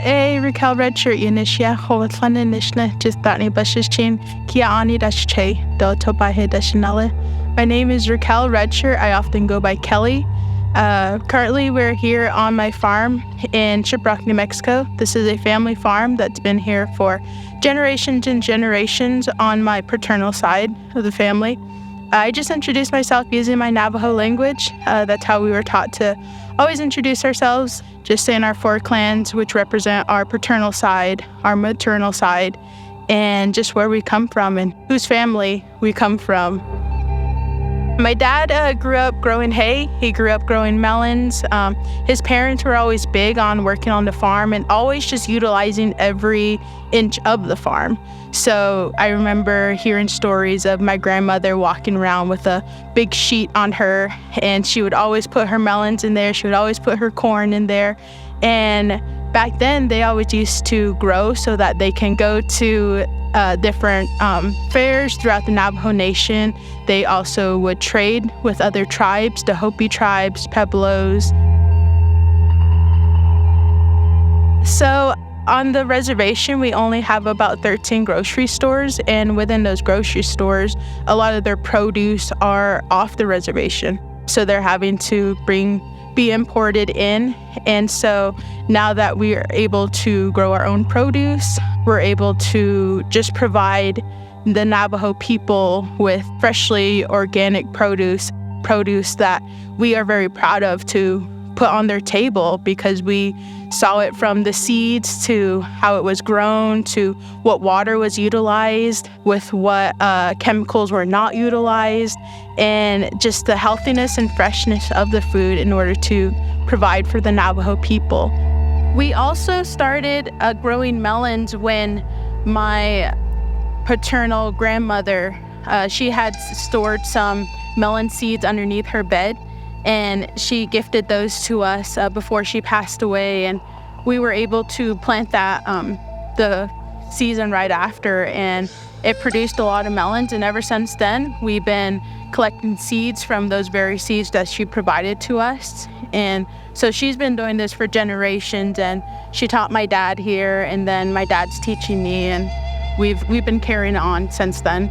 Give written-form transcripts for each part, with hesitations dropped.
Raquel Redshirt Unishia Hovatlana Nishna just Dani Bushchin Kia Ani Dashche Do Tobahe Dashinale. My name is Raquel Redshirt. I often go by Kelly. Currently we're here on my farm in Shiprock, New Mexico. This is a family farm that's been here for generations and generations on my paternal side of the family. I just introduced myself using my Navajo language. That's how we were taught to always introduce ourselves, just saying our 4 clans, which represent our paternal side, our maternal side, and just where we come from and whose family we come from. My dad grew up growing hay. He grew up growing melons. His parents were always big on working on the farm and always just utilizing every inch of the farm. So I remember hearing stories of my grandmother walking around with a big sheet on her, and she would always put her melons in there. She would always put her corn in there. And back then, they always used to grow so that they can go to different fairs throughout the Navajo Nation. They also would trade with other tribes, the Hopi tribes, Pueblos. So on the reservation, we only have about 13 grocery stores, and within those grocery stores, a lot of their produce are off the reservation. So they're having to be imported in. And so now that we are able to grow our own produce, we're able to just provide the Navajo people with freshly organic produce that we are very proud of to put on their table, because we saw it from the seeds to how it was grown to what water was utilized, with what chemicals were not utilized, and just the healthiness and freshness of the food in order to provide for the Navajo people. We also started growing melons when my paternal grandmother, she had stored some melon seeds underneath her bed, and she gifted those to us before she passed away, and we were able to plant that the season right after, and it produced a lot of melons. And ever since then, we've been collecting seeds from those very seeds that she provided to us. And so she's been doing this for generations, and she taught my dad here, and then my dad's teaching me, and we've been carrying on since then.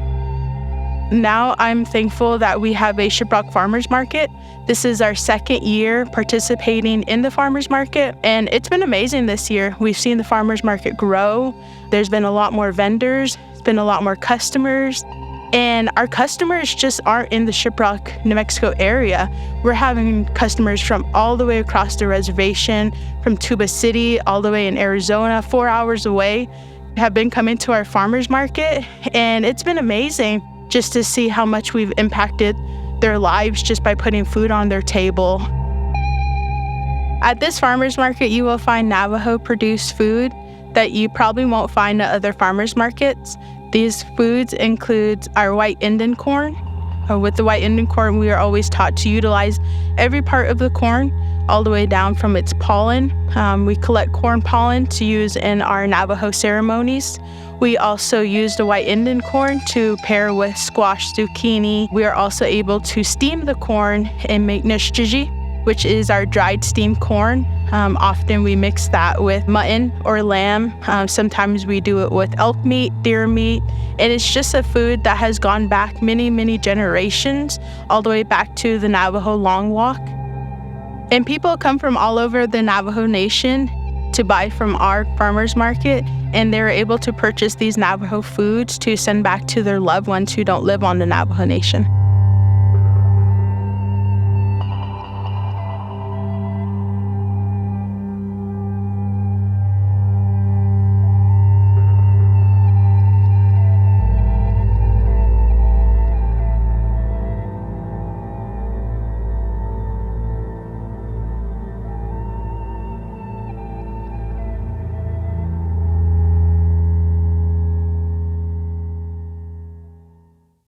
Now I'm thankful that we have a Shiprock Farmers Market. This is our 2nd year participating in the farmers market, and it's been amazing this year. We've seen the farmers market grow. There's been a lot more vendors. It's been a lot more customers. And our customers just aren't in the Shiprock, New Mexico area. We're having customers from all the way across the reservation, from Tuba City, all the way in Arizona, 4 hours away, have been coming to our farmers market. And it's been amazing just to see how much we've impacted their lives just by putting food on their table. At this farmers market, you will find Navajo produced food that you probably won't find at other farmers markets. These foods include our white Indian corn. With the white Indian corn, we are always taught to utilize every part of the corn, all the way down from its pollen. We collect corn pollen to use in our Navajo ceremonies. We also use the white Indian corn to pair with squash, zucchini. We are also able to steam the corn and make nishjiji, which is our dried steamed corn. Often we mix that with mutton or lamb. Sometimes we do it with elk meat, deer meat. And it's just a food that has gone back many, many generations, all the way back to the Navajo Long Walk. And people come from all over the Navajo Nation to buy from our farmers market, and they're able to purchase these Navajo foods to send back to their loved ones who don't live on the Navajo Nation.